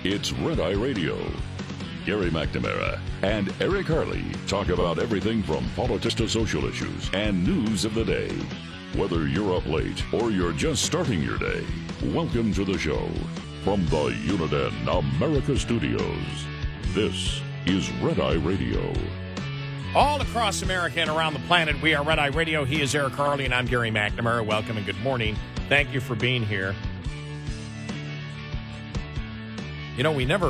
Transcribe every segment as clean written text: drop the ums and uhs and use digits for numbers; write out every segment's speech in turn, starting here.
It's Red Eye Radio. Gary McNamara and Eric Harley talk about everything from politics to social issues and news of the day. Whether you're up late or you're just starting your day, welcome to the show. From the Uniden America Studios, this is Red Eye Radio. All across America and around the planet, we are Red Eye Radio. He is Eric Harley, and I'm Gary McNamara. Welcome and good morning. Thank you for being here. You know, we got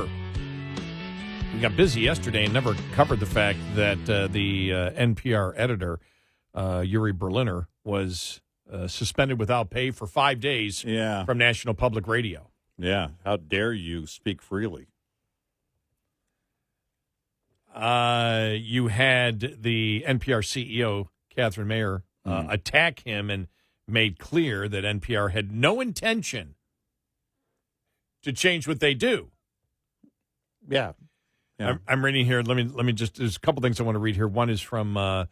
busy yesterday and never covered the fact that the NPR editor, Uri Berliner, was suspended without pay for 5 days from National Public Radio. Yeah, how dare you speak freely? You had the NPR CEO, Catherine Mayer, attack him and made clear that NPR had no intention to change what they do. Yeah. I'm reading here. Let me just. There's a couple things I want to read here. One is from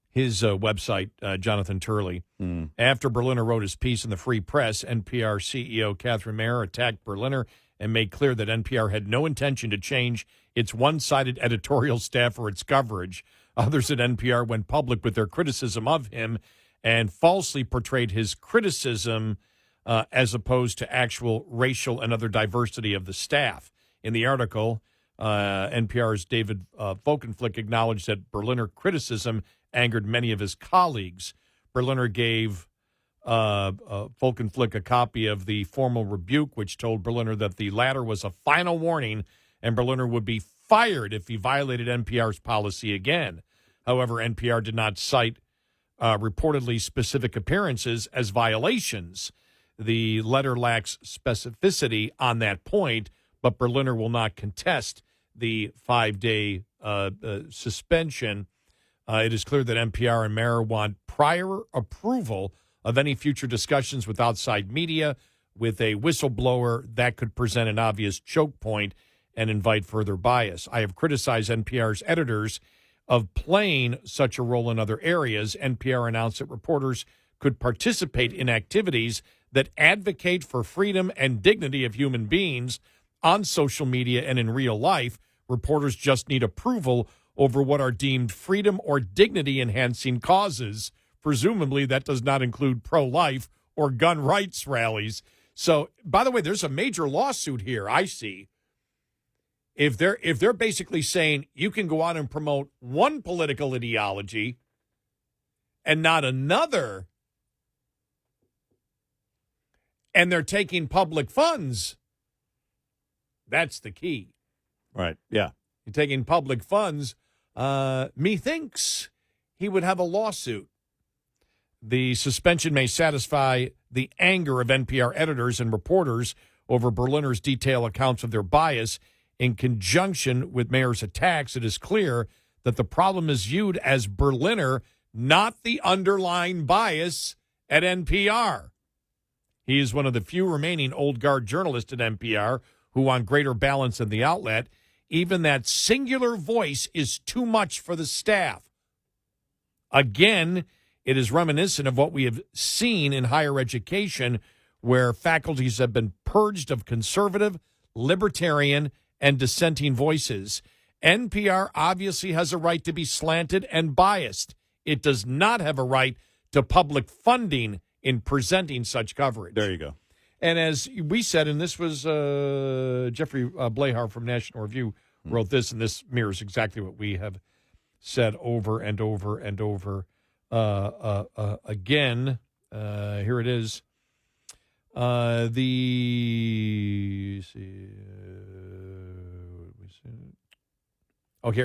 his website, Jonathan Turley. After Berliner wrote his piece in the Free Press, NPR CEO Catherine Mayer attacked Berliner and made clear that NPR had no intention to change its one-sided editorial staff or its coverage. Others at NPR went public with their criticism of him and falsely portrayed his criticism as opposed to actual racial and other diversity of the staff. In the article, NPR's David Folkenflik acknowledged that Berliner criticism angered many of his colleagues. Berliner gave Folkenflik a copy of the formal rebuke, which told Berliner that the latter was a final warning and Berliner would be fired if he violated NPR's policy again. However, NPR did not cite reportedly specific appearances as violations. The letter lacks specificity on that point, but Berliner will not contest the 5-day suspension. It is clear that NPR and Mayer want prior approval of any future discussions with outside media with a whistleblower that could present an obvious choke point and invite further bias. I have criticized NPR's editors of playing such a role in other areas. NPR announced that reporters could participate in activities that advocate for freedom and dignity of human beings on social media and in real life. Reporters just need approval over what are deemed freedom or dignity-enhancing causes. Presumably, that does not include pro-life or gun rights rallies. So, by the way, there's a major lawsuit here, I see. If they're basically saying you can go out and promote one political ideology and not another, and they're taking public funds, that's the key. Right, yeah. You're taking public funds. Methinks he would have a lawsuit. The suspension may satisfy the anger of NPR editors and reporters over Berliner's detailed accounts of their bias. In conjunction with Mayer's attacks, it is clear that the problem is viewed as Berliner, not the underlying bias at NPR. He is one of the few remaining old guard journalists at NPR who want greater balance in the outlet. Even that singular voice is too much for the staff. Again, it is reminiscent of what we have seen in higher education, where faculties have been purged of conservative, libertarian, and dissenting voices. NPR obviously has a right to be slanted and biased. It does not have a right to public funding in presenting such coverage. There you go. And as we said, and this was Jeffrey Blahar from National Review wrote this, and this mirrors exactly what we have said over and over and over again. Here it is. Here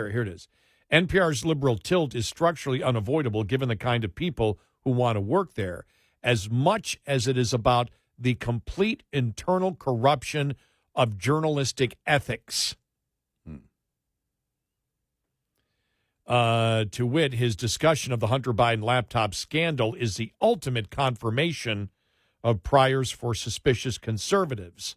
it is. NPR's liberal tilt is structurally unavoidable given the kind of people who want to work there, as much as it is about the complete internal corruption of journalistic ethics. To wit, his discussion of the Hunter Biden laptop scandal is the ultimate confirmation of priors for suspicious conservatives.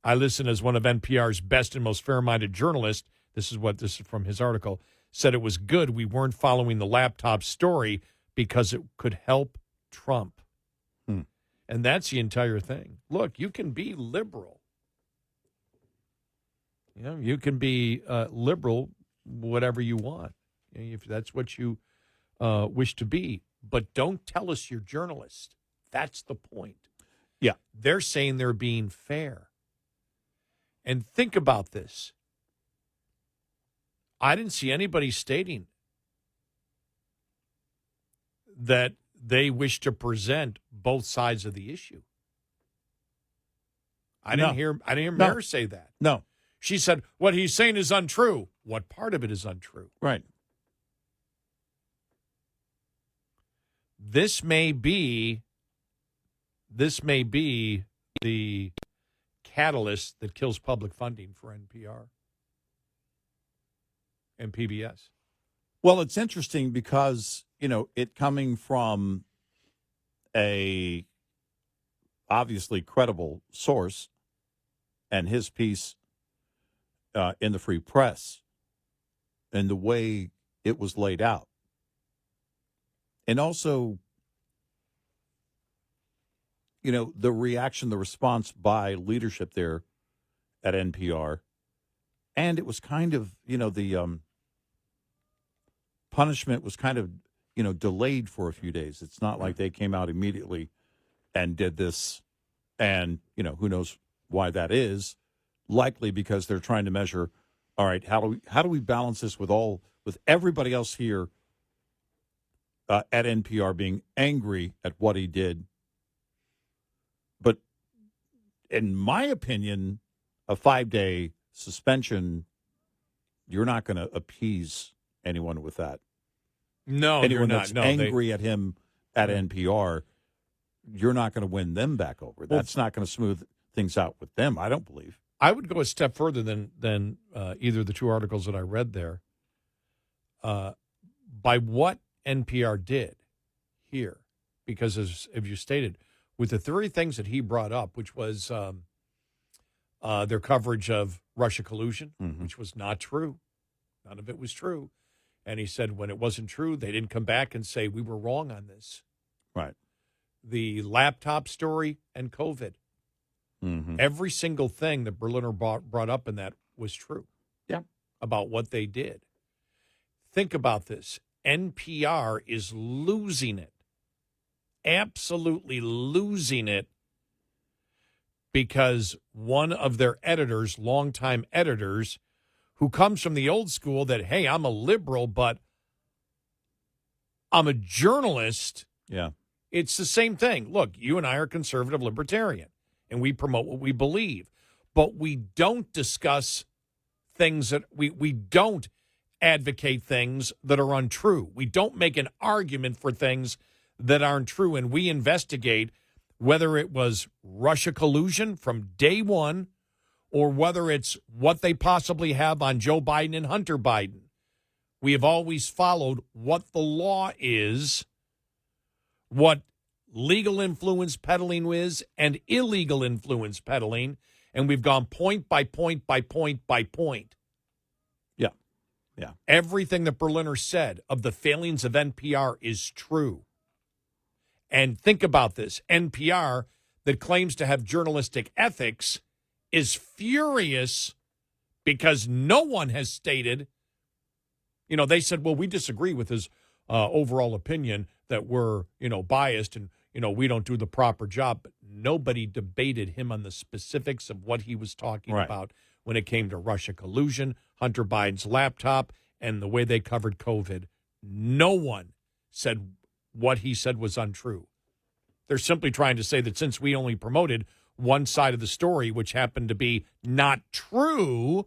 I listen as one of NPR's best and most fair-minded journalists. This is from his article. Said it was good we weren't following the laptop story because it could help Trump. And that's the entire thing. Look, you can be liberal. You know, you can be liberal, whatever you want, if that's what you wish to be. But don't tell us you're journalists. That's the point. Yeah. They're saying they're being fair. And think about this. I didn't see anybody stating that they wish to present both sides of the issue. I didn't hear Mara say that. No. She said, what he's saying is untrue. What part of it is untrue? Right. This may be the catalyst that kills public funding for NPR and PBS. Well, it's interesting because, it coming from a obviously credible source and his piece in the Free Press and the way it was laid out. And also, the reaction, the response by leadership there at NPR. And it was kind of, the punishment was kind of, delayed for a few days. It's not like they came out immediately and did this. And, who knows why that is. Likely because they're trying to measure, all right, how do we balance this with everybody else here at NPR being angry at what he did. But in my opinion, a 5-day suspension, you're not going to appease anyone with that. No, anyone you're not. that's No, angry at him at NPR, you're not going to win them back over. That's not going to smooth things out with them, I don't believe. I would go a step further than either of the two articles that I read there. By what NPR did here, because as you stated, with the 3 things that he brought up, which was their coverage of Russia collusion, which was not true. None of it was true. And he said when it wasn't true, they didn't come back and say we were wrong on this. Right. The laptop story and COVID. Every single thing that Berliner brought up in that was true. Yeah. About what they did. Think about this. NPR is losing it. Absolutely losing it because one of their editors, longtime editors, who comes from the old school that, hey, I'm a liberal, but I'm a journalist. Yeah. It's the same thing. Look, you and I are conservative libertarian, and we promote what we believe. But we don't discuss things that we don't advocate things that are untrue. We don't make an argument for things that aren't true, and we investigate whether it was Russia collusion from day one or whether it's what they possibly have on Joe Biden and Hunter Biden. We have always followed what the law is, what legal influence peddling is, and illegal influence peddling, and we've gone point by point by point by point. Yeah. Yeah. Everything that Berliner said of the failings of NPR is true. And think about this. NPR, that claims to have journalistic ethics, is furious because no one has stated, they said, well, we disagree with his overall opinion that we're, biased and, we don't do the proper job. But nobody debated him on the specifics of what he was talking about when it came to Russia collusion, Hunter Biden's laptop, and the way they covered COVID. No one said what he said was untrue. They're simply trying to say that since we only promoted one side of the story, which happened to be not true,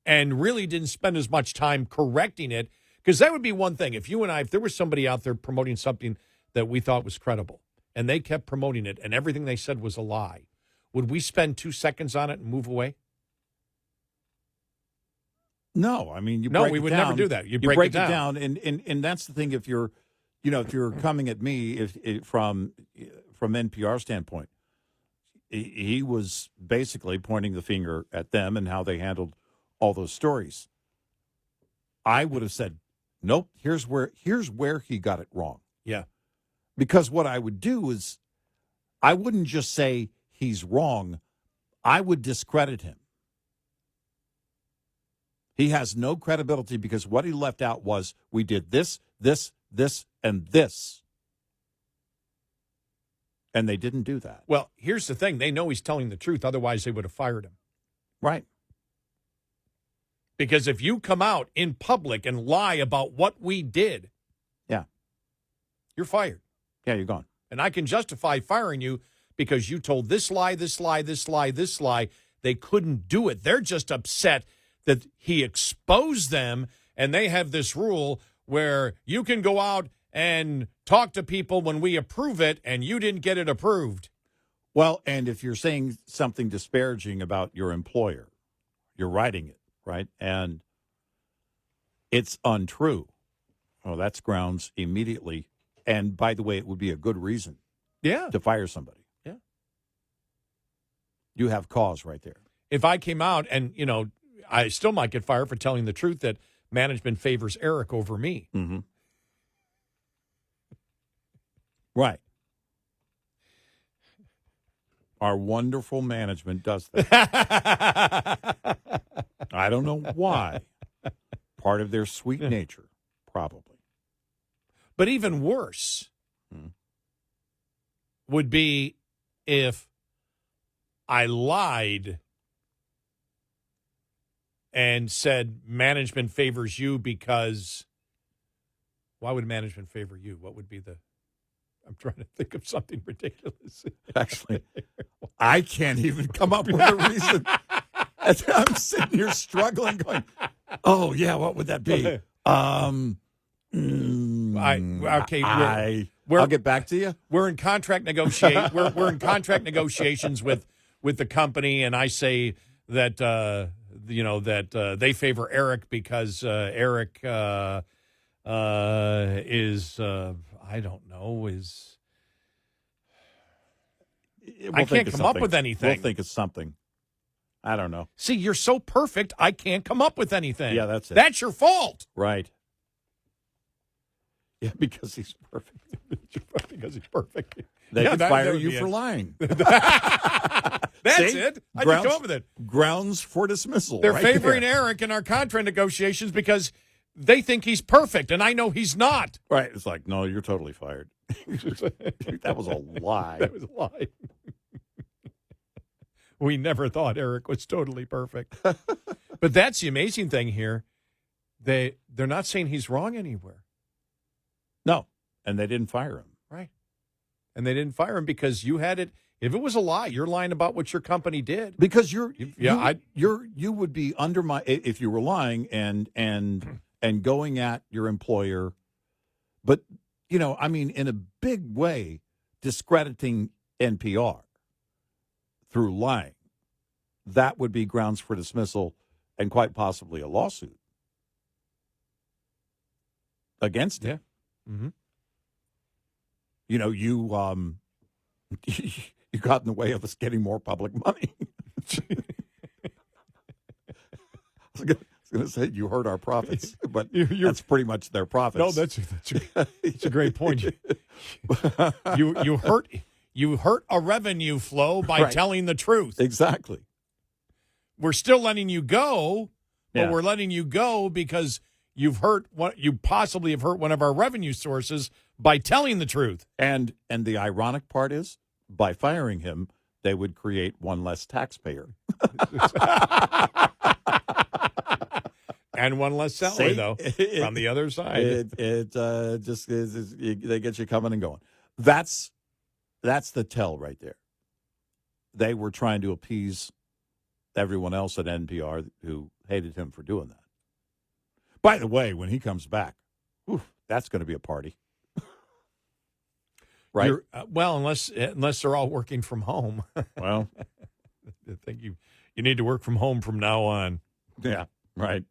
and really didn't spend as much time correcting it, because that would be one thing. If you and I, if there was somebody out there promoting something that we thought was credible, and they kept promoting it, and everything they said was a lie, would we spend 2 seconds on it and move away? No, I mean, we would never do that. You break it down. And that's the thing. If you're coming at me, if from NPR standpoint, he was basically pointing the finger at them and how they handled all those stories. I would have said, nope. Here's where he got it wrong. Yeah, because what I would do is I wouldn't just say he's wrong. I would discredit him. He has no credibility because what he left out was we did this, this, this, and this. And they didn't do that. Well, here's the thing. They know he's telling the truth. Otherwise, they would have fired him. Right. Because if you come out in public and lie about what we did, yeah, you're fired. Yeah, you're gone. And I can justify firing you because you told this lie, this lie, this lie, this lie. They couldn't do it. They're just upset that he exposed them, and they have this rule where you can go out and talk to people when we approve it, and you didn't get it approved. Well, and if you're saying something disparaging about your employer, you're writing it, right? And it's untrue. Oh, that's grounds immediately. And by the way, it would be a good reason to fire somebody. Yeah. You have cause right there. If I came out and, I still might get fired for telling the truth that management favors Eric over me. Mm-hmm. Right. Our wonderful management does that. I don't know why. Part of their sweet nature, probably. But even worse would be if I lied and said management favors you because why would management favor you? What would be I'm trying to think of something ridiculous. Actually, I can't even come up with a reason. I'm sitting here struggling going, oh, yeah, what would that be? I'll get back to you. We're in contract we're in contract negotiations with the company, and I say that they favor Eric because Eric is I don't know I can't come up with anything. We'll think of something. I don't know. See, you're so perfect, I can't come up with anything. Yeah, that's it. That's your fault. Right. Yeah, because he's perfect. Because he's perfect. They could fire you for lying. That's See? it. I just come up with it. Grounds for dismissal. They're right favoring there. Eric in our contract negotiations because they think he's perfect, and I know he's not. Right. It's like, no, you're totally fired. That was a lie. That was a lie. We never thought Eric was totally perfect. But that's the amazing thing here. They're not saying he's wrong anywhere. No, and they didn't fire him. Right. And they didn't fire him because you had it. If it was a lie, you're lying about what your company did. Because you would be undermined if you were lying and going at your employer. But, in a big way, discrediting NPR through lying, that would be grounds for dismissal and quite possibly a lawsuit against it. Yeah. Mm-hmm. You got in the way of us getting more public money. I was going to say you hurt our profits, but that's pretty much their profits. No, that's a great point. You hurt a revenue flow by telling the truth. Exactly. We're still letting you go, but Yeah. we're letting you go because you possibly have hurt one of our revenue sources by telling the truth. And the ironic part is, by firing him, they would create one less taxpayer. And one less salary, though, from the other side. It just is, they get you coming and going. That's the tell right there. They were trying to appease everyone else at NPR who hated him for doing that. By the way, when he comes back, that's going to be a party. Right? Unless they're all working from home. Well, I think you need to work from home from now on. Yeah, right.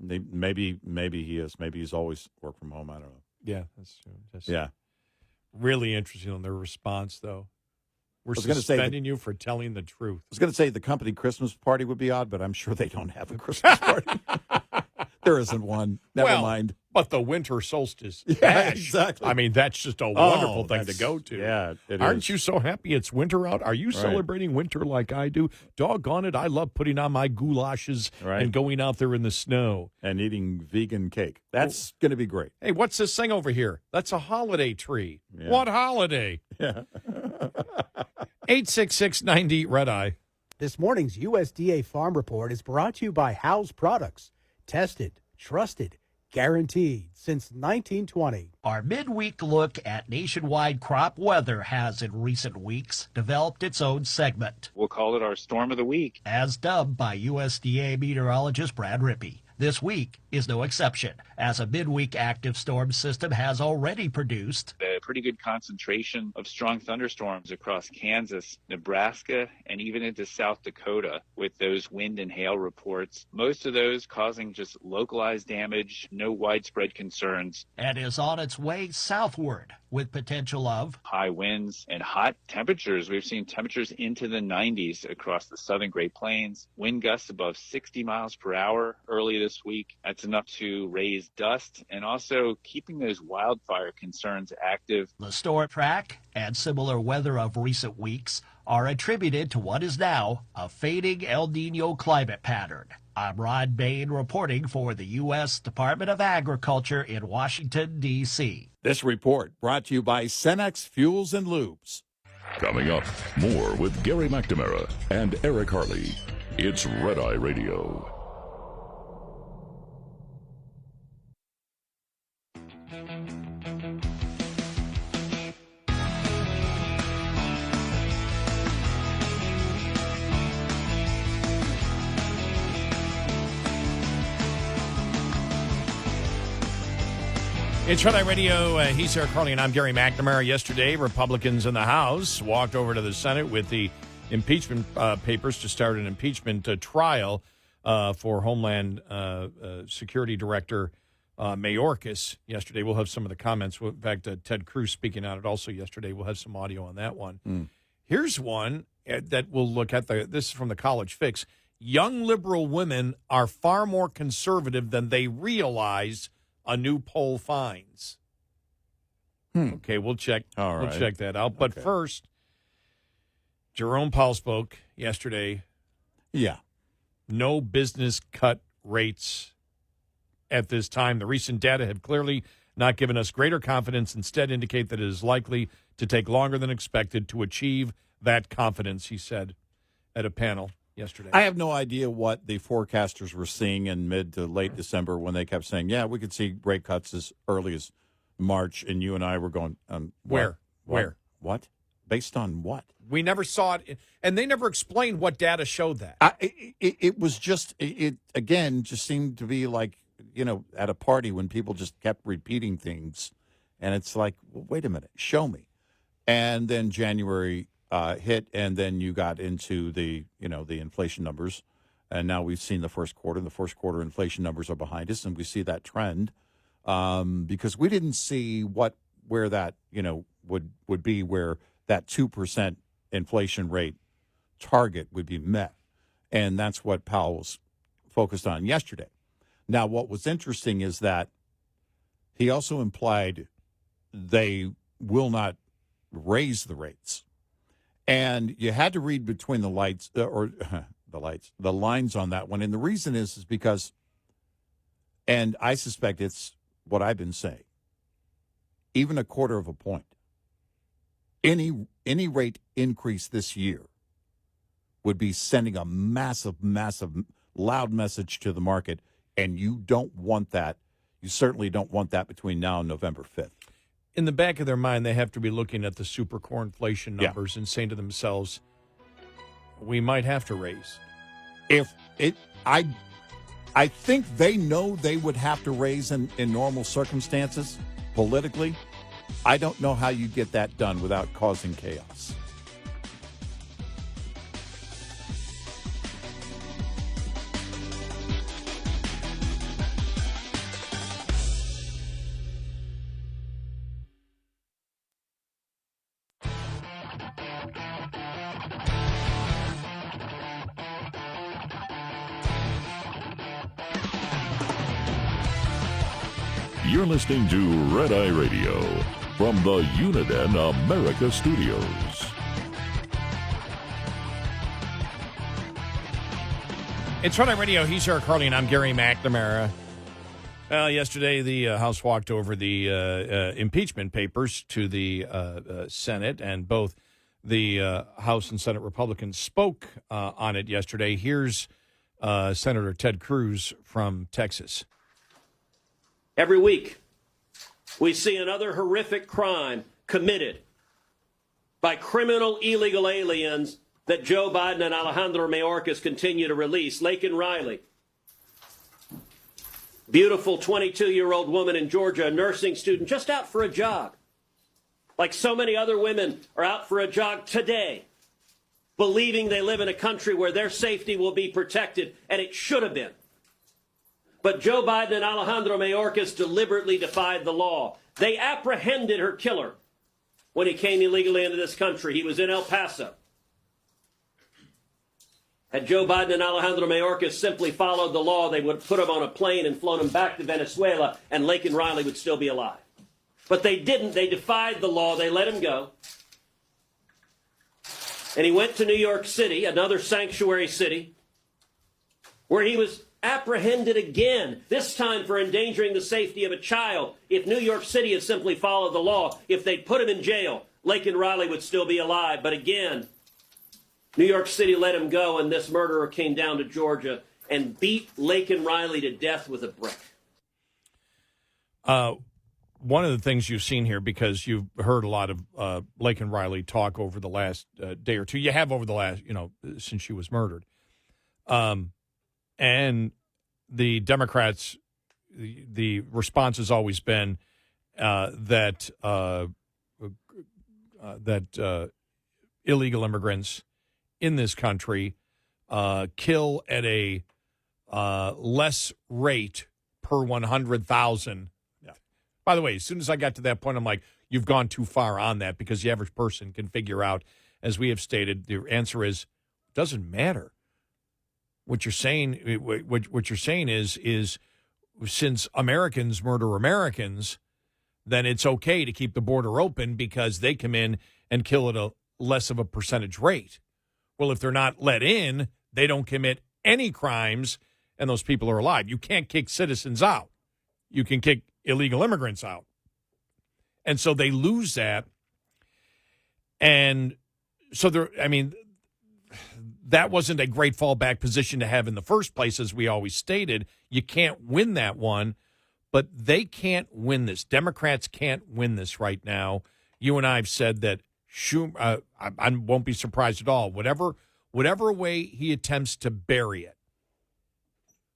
Maybe he is. Maybe he's always worked from home. I don't know. Yeah, that's true. Yeah. Really interesting on their response, though. We're gonna suspending you for telling the truth. I was going to say the company Christmas party would be odd, but I'm sure they don't have a Christmas party. There isn't one. Never mind. But the winter solstice Yeah, bash, exactly. I mean, that's just a wonderful thing to go to. Yeah, it Aren't is. you so happy it's winter out? Are you Right. celebrating winter like I do? Doggone it, I love putting on my goulashes Right. and going out there in the snow. And eating vegan cake. That's going to be great. Hey, what's this thing over here? That's a holiday tree. Yeah. What holiday? Yeah. 86690 Red Eye. This morning's USDA Farm Report is brought to you by House Products. Tested, trusted, guaranteed since 1920. Our midweek look at nationwide crop weather has in recent weeks developed its own segment, We'll call it our storm of the week. as dubbed by USDA meteorologist Brad Rippey. This week is no exception, as a midweek active storm system has already produced A pretty good concentration of strong thunderstorms across Kansas, Nebraska, and even into South Dakota with those wind and hail reports. Most of those causing just localized damage, no widespread concerns. and is on its way southward with potential of High winds and hot temperatures. We've seen temperatures into the 90s across the southern Great Plains, wind gusts above 60 miles per hour early this week. That's enough to raise dust and also keeping those wildfire concerns active. the storm track, and similar weather of recent weeks are attributed to what is now a fading El Nino climate pattern. I'm Rod Bain reporting for the U.S. Department of Agriculture in Washington, D.C. This report brought to you by Cenex Fuels and Lubes. Coming up, more with Gary McNamara and Eric Harley. It's Red Eye Radio. It's Red Eye Radio. He's Eric Harley, and I'm Gary McNamara. Yesterday, Republicans in the House walked over to the Senate with the impeachment papers to start an impeachment trial for Homeland Security Director Mayorkas. Yesterday, we'll have some of the comments. In fact, Ted Cruz speaking on it also yesterday. We'll have some audio on that one. Here's one that we'll look at. This is from the College Fix. Young liberal women are far more conservative than they realize, a new poll finds. Okay, we'll check. All right. We'll check that out. But Okay. first, Jerome Powell spoke yesterday. Yeah. No business cut rates at this time. The recent data have clearly not given us greater confidence, instead indicate that it is likely to take longer than expected to achieve that confidence, he said at a panel yesterday. I have no idea what the forecasters were seeing in mid to late December when they kept saying, yeah, we could see rate cuts as early as March. And you and I were going, Where? What? Based on what? We never saw it, and they never explained what data showed that. It was just, it again, just seemed to be like, at a party when people just kept repeating things. And it's like, well, wait a minute, show me. And then January hit, and then you got into the inflation numbers, and now we've seen the first quarter. The first quarter inflation numbers are behind us, and we see that trend because we didn't see where that would be, where that 2% inflation rate target would be met, and that's what Powell was focused on yesterday. Now, what was interesting is that he also implied they will not raise the rates. And you had to read between the lines on that one. And the reason is because, and I suspect it's what I've been saying, even a quarter of a point, any rate increase this year would be sending a massive, loud message to the market. And you don't want that. You certainly don't want that between now and November 5th. In the back of their mind, they have to be looking at the super core inflation numbers and saying to themselves, we might have to raise. I think they know they would have to raise in normal circumstances politically. I don't know how you get that done without causing chaos. You're listening to Red Eye Radio from the Uniden America Studios. It's Red Eye Radio. He's Eric Harley, and I'm Gary McNamara. Yesterday, the House walked over the impeachment papers to the Senate, and both the House and Senate Republicans spoke on it yesterday. Here's Senator Ted Cruz from Texas. Every week, we see another horrific crime committed by criminal illegal aliens that Joe Biden and Alejandro Mayorkas continue to release. Laken Riley, beautiful 22-year-old woman in Georgia, a nursing student, just out for a jog. Like so many other women are out for a jog today, believing they live in a country where their safety will be protected, and it should have been. But Joe Biden and Alejandro Mayorkas deliberately defied the law. They apprehended her killer when he came illegally into this country. He was in El Paso. Had Joe Biden and Alejandro Mayorkas simply followed the law, they would have put him on a plane and flown him back to Venezuela, and Laken Riley would still be alive. But they didn't. They defied the law. They let him go. And he went to New York City, another sanctuary city, where he was apprehended again, this time for endangering the safety of a child. If New York City had simply followed the law, if they'd put him in jail, Laken Riley would still be alive. But again, New York City let him go, and this murderer came down to Georgia and beat Laken Riley to death with a brick. One of the things you've seen here, because you've heard a lot of Laken Riley talk over the last day or two, you have over the last, since she was murdered. And the Democrats, the response has always been that illegal immigrants in this country kill at a less rate per 100,000. Yeah. By the way, as soon as I got to that point, I'm like, you've gone too far on that, because the average person can figure out, as we have stated, the answer is, doesn't matter. What you're saying, what you're saying is since Americans murder Americans, then it's okay to keep the border open because they come in and kill at a less of a percentage rate. Well, if they're not let in, they don't commit any crimes, and those people are alive. You can't kick citizens out. You can kick illegal immigrants out. And so they lose that. And so that wasn't a great fallback position to have in the first place, as we always stated. You can't win that one, but they can't win this. Democrats can't win this right now. You and I have said that Schumer, I won't be surprised at all. Whatever way he attempts to bury it,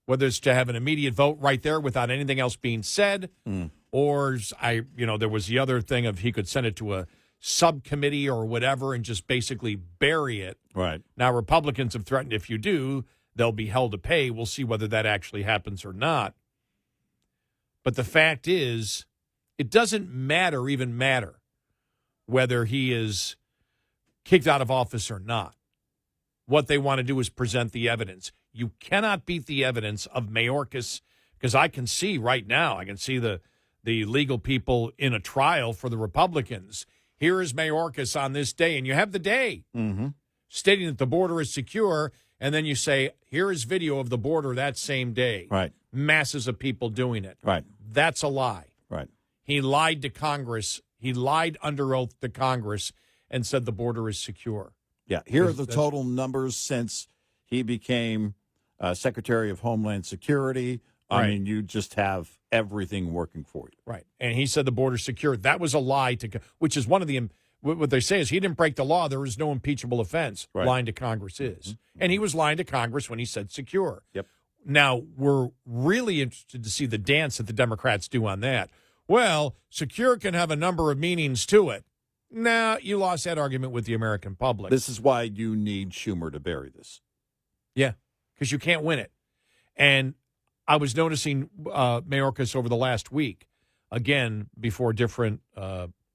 whether it's to have an immediate vote right there without anything else being said, or there was the other thing of he could send it to a subcommittee or whatever and just basically bury it. Right. Now, Republicans have threatened if you do, they'll be held to pay. We'll see whether that actually happens or not. But the fact is, it doesn't matter whether he is kicked out of office or not. What they want to do is present the evidence. You cannot beat the evidence of Mayorkas, because I can see right now, the legal people in a trial for the Republicans. Here is Mayorkas on this day, and you have the day stating that the border is secure, and then you say, here is video of the border that same day. Right. Masses of people doing it. Right. That's a lie. Right. He lied to Congress. He lied under oath to Congress and said the border is secure. Yeah. Here are the total numbers since he became Secretary of Homeland Security. I mean, you just have everything working for you. Right. And he said the border's secure. That was a lie, which is one of the, what they say is he didn't break the law. There is no impeachable offense. Right. Lying to Congress is. And he was lying to Congress when he said secure. Yep. Now, we're really interested to see the dance that the Democrats do on that. Well, secure can have a number of meanings to it. Nah, you lost that argument with the American public. This is why you need Schumer to bury this. Yeah, because you can't win it. And I was noticing Mayorkas over the last week, again, before different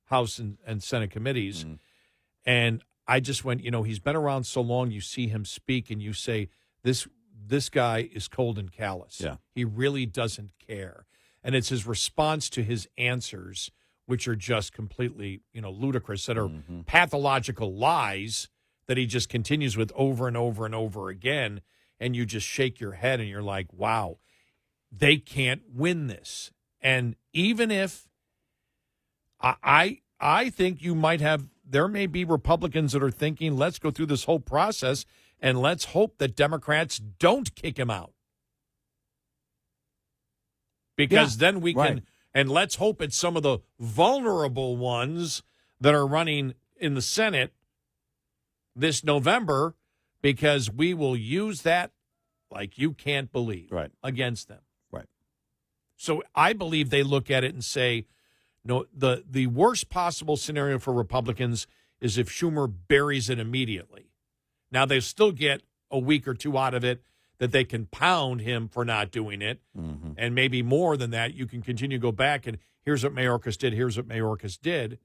House and Senate committees, and I just went, he's been around so long, you see him speak, and you say, this guy is cold and callous. Yeah. He really doesn't care. and it's his response to his answers, which are just completely, ludicrous, that are pathological lies that he just continues with over and over and over again, and you just shake your head and you're like, wow, they can't win this. And even if I think there may be Republicans that are thinking, let's go through this whole process and let's hope that Democrats don't kick him out. Because then we can, and let's hope it's some of the vulnerable ones that are running in the Senate this November, because we will use that like you can't believe against them. Right. So I believe they look at it and say, no, the worst possible scenario for Republicans is if Schumer buries it immediately. Now, they still get a week or two out of it that they can pound him for not doing it. Mm-hmm. And maybe more than that, you can continue to go back and here's what Mayorkas did, here's what Mayorkas did.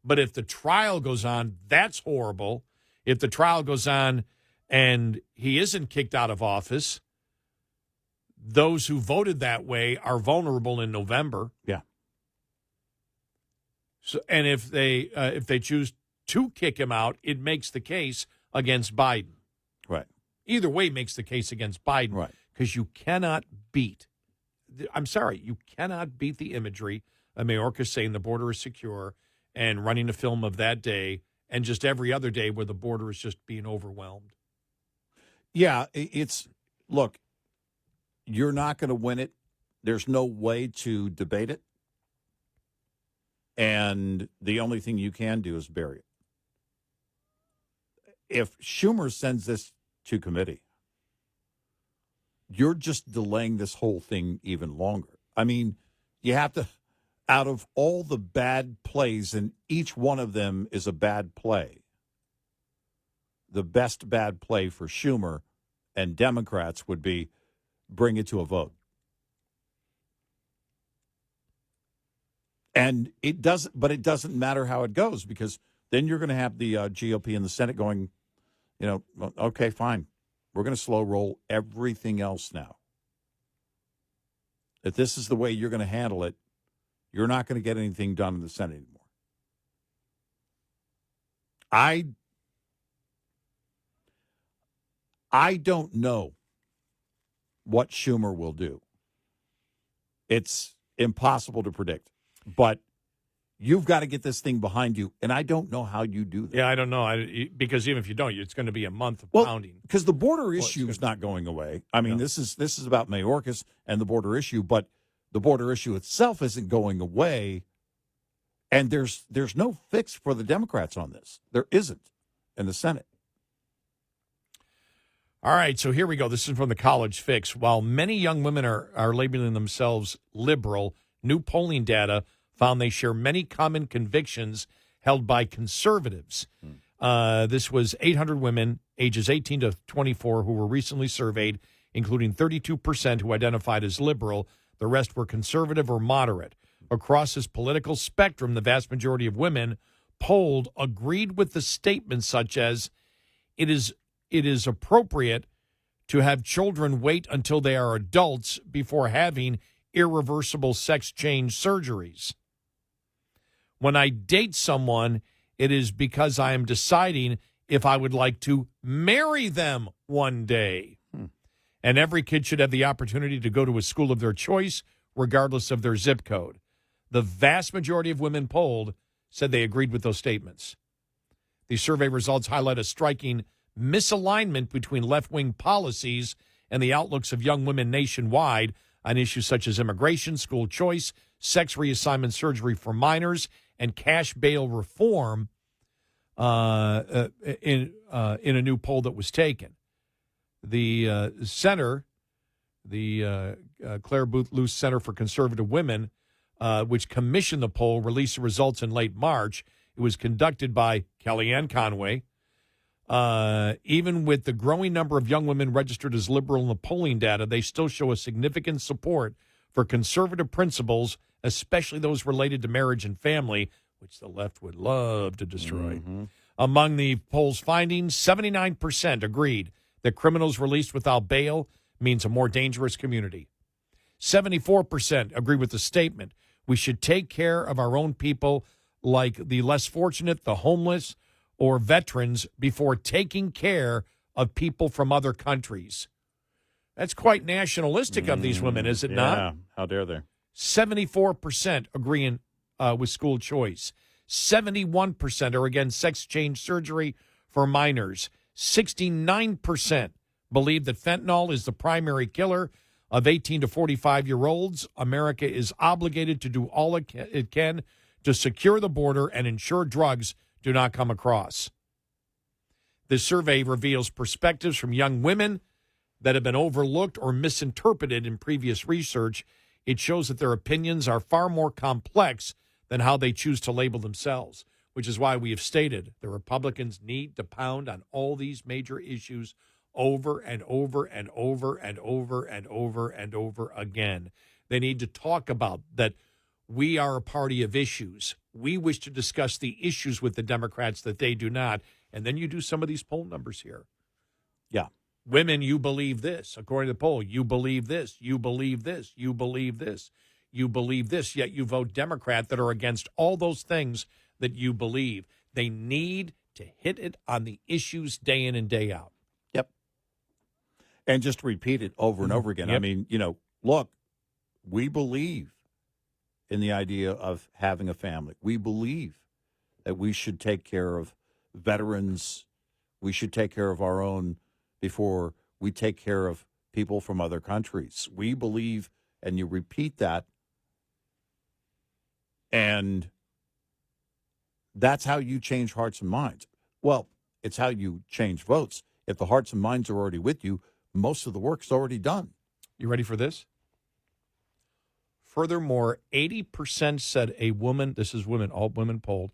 But if the trial goes on, that's horrible. If the trial goes on and he isn't kicked out of office, those who voted that way are vulnerable in November. Yeah. So, and if they choose to kick him out, it makes the case against Biden. Right. Either way makes the case against Biden. Right. Because you cannot beat, you cannot beat the imagery of Mayorkas saying the border is secure and running a film of that day and just every other day where the border is just being overwhelmed. Yeah, look, you're not going to win it. There's no way to debate it. And the only thing you can do is bury it. If Schumer sends this to committee, you're just delaying this whole thing even longer. I mean, you have to, out of all the bad plays, and each one of them is a bad play, the best bad play for Schumer and Democrats would be bring it to a vote. And it doesn't matter how it goes, because then you're going to have the GOP in the Senate going, okay, fine. We're going to slow roll everything else now. If this is the way you're going to handle it, you're not going to get anything done in the Senate anymore. I don't know what Schumer will do. It's impossible to predict. But you've got to get this thing behind you, and I don't know how you do that. Yeah, I don't know. Because even if you don't, it's going to be a month of pounding. Because the border issue is not going away. I mean, this is about Mayorkas and the border issue, but the border issue itself isn't going away, and there's no fix for the Democrats on this. There isn't in the Senate. All right, so here we go. This is from the College Fix. While many young women are labeling themselves liberal, new polling data found they share many common convictions held by conservatives. This was 800 women ages 18 to 24 who were recently surveyed, including 32% who identified as liberal. The rest were conservative or moderate. Across this political spectrum, the vast majority of women polled agreed with the statements such as, it is appropriate to have children wait until they are adults before having irreversible sex change surgeries. When I date someone, it is because I am deciding if I would like to marry them one day. And every kid should have the opportunity to go to a school of their choice, regardless of their zip code. The vast majority of women polled said they agreed with those statements. The survey results highlight a striking misalignment between left-wing policies and the outlooks of young women nationwide on issues such as immigration, school choice, sex reassignment surgery for minors, and cash bail reform in a new poll that was taken. The center, the Claire Booth Luce Center for Conservative Women, which commissioned the poll, released the results in late March. It was conducted by Kellyanne Conway. Even with the growing number of young women registered as liberal in the polling data, they still show a significant support for conservative principles, especially those related to marriage and family, which the left would love to destroy. Mm-hmm. Among the poll's findings, 79% agreed that criminals released without bail means a more dangerous community. 74% agree with the statement. We should take care of our own people, like the less fortunate, the homeless, or veterans, before taking care of people from other countries. That's quite nationalistic of these women, is it not? Yeah, how dare they? 74% agreeing with school choice. 71% are against sex change surgery for minors. 69% believe that fentanyl is the primary killer of 18 to 45-year-olds. America is obligated to do all it can to secure the border and ensure drugs do not come across. This survey reveals perspectives from young women that have been overlooked or misinterpreted in previous research. It shows that their opinions are far more complex than how they choose to label themselves, which is why we have stated the Republicans need to pound on all these major issues over and over and over and over and over and over again. They need to talk about that we are a party of issues. We wish to discuss the issues with the Democrats that they do not. And then you do some of these poll numbers here. Yeah. Women, you believe this. According to the poll, you believe this. You believe this. You believe this. You believe this. Yet you vote Democrat that are against all those things that you believe. They need to hit it on the issues day in and day out. Yep. And just repeat it over and over again. Yep. I mean, look, we believe in the idea of having a family. We believe that we should take care of veterans. We should take care of our own before we take care of people from other countries. We believe, and you repeat that, and that's how you change hearts and minds. Well, it's how you change votes. If the hearts and minds are already with you, most of the work's already done. You ready for this? Furthermore, 80% said a woman, this is women, all women polled,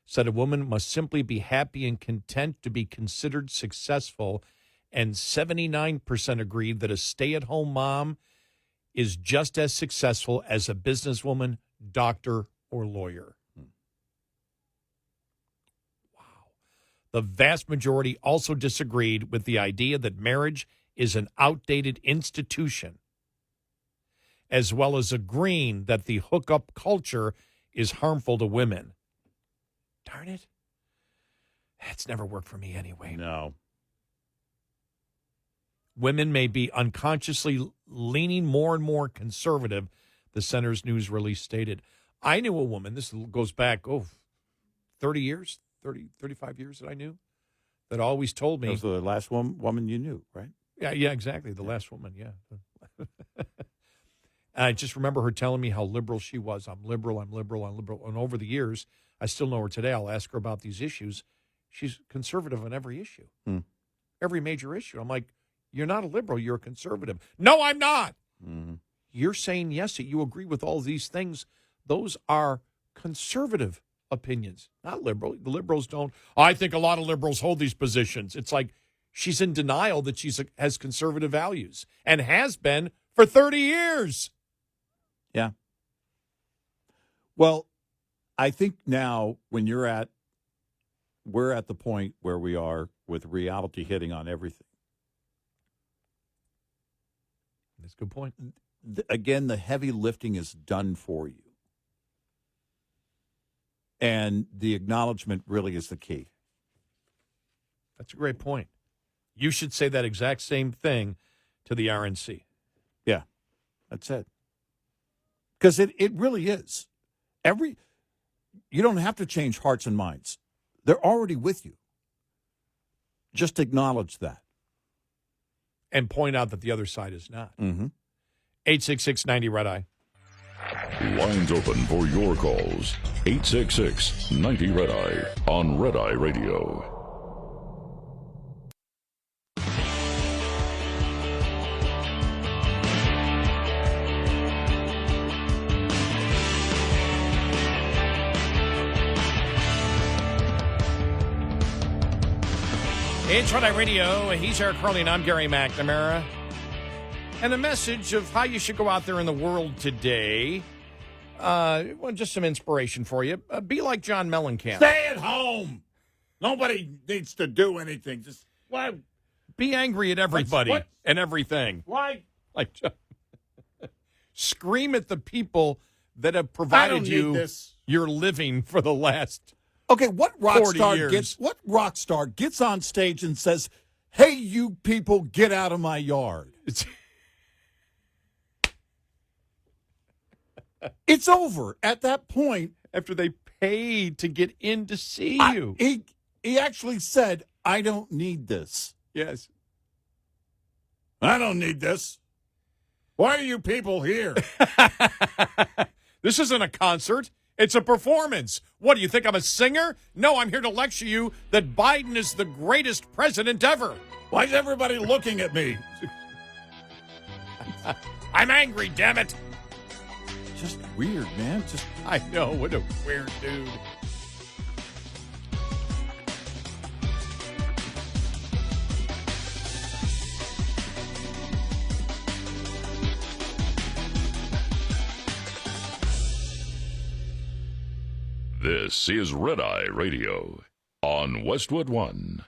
said a woman must simply be happy and content to be considered successful, and 79% agreed that a stay-at-home mom is just as successful as a businesswoman, doctor, or lawyer. Wow. The vast majority also disagreed with the idea that marriage is an outdated institution, as well as agreeing that the hookup culture is harmful to women. Darn it. That's never worked for me anyway. No. Women may be unconsciously leaning more and more conservative, the center's news release stated. I knew a woman, this goes back, 30 years, 35 years that I knew, that always told me. That was the last woman you knew, right? Yeah, exactly. The last woman, yeah. I just remember her telling me how liberal she was. I'm liberal. And over the years, I still know her today. I'll ask her about these issues. She's conservative on every issue, every major issue. I'm like, you're not a liberal. You're a conservative. No, I'm not. Mm-hmm. You're saying, yes, that you agree with all these things. Those are conservative opinions, not liberal. The liberals don't. I think a lot of liberals hold these positions. It's like she's in denial that she has conservative values and has been for 30 years. Yeah. Well, I think now when we're at the point where we are with reality hitting on everything. That's a good point. Again, the heavy lifting is done for you. And the acknowledgement really is the key. That's a great point. You should say that exact same thing to the RNC. Yeah, that's it. Because it really is. You don't have to change hearts and minds. They're already with you. Just acknowledge that. And point out that the other side is not. Mm-hmm. 866-90-RED-EYE. Lines open for your calls. 866-90-RED-EYE on Red Eye Radio. It's Red Eye Radio. He's Eric Harley, and I'm Gary McNamara. And a message of how you should go out there in the world today. Just some inspiration for you. Be like John Mellencamp. Stay at home. Nobody needs to do anything. Just why? Be angry at everybody and everything. Why? Like scream at the people that have provided you this. your living for the last Okay, what rock 40 star years. gets on stage and says, "Hey, you people, get out of my yard"? It's over at that point. after they paid to get in to see you. He actually said, "I don't need this. Yes. I don't need this. Why are you people here?" This isn't a concert. It's a performance. What, do you think I'm a singer? No, I'm here to lecture you that Biden is the greatest president ever. Why is everybody looking at me? I'm angry, damn it. Just weird, man. Just I know, what a weird dude. This is Red Eye Radio on Westwood One.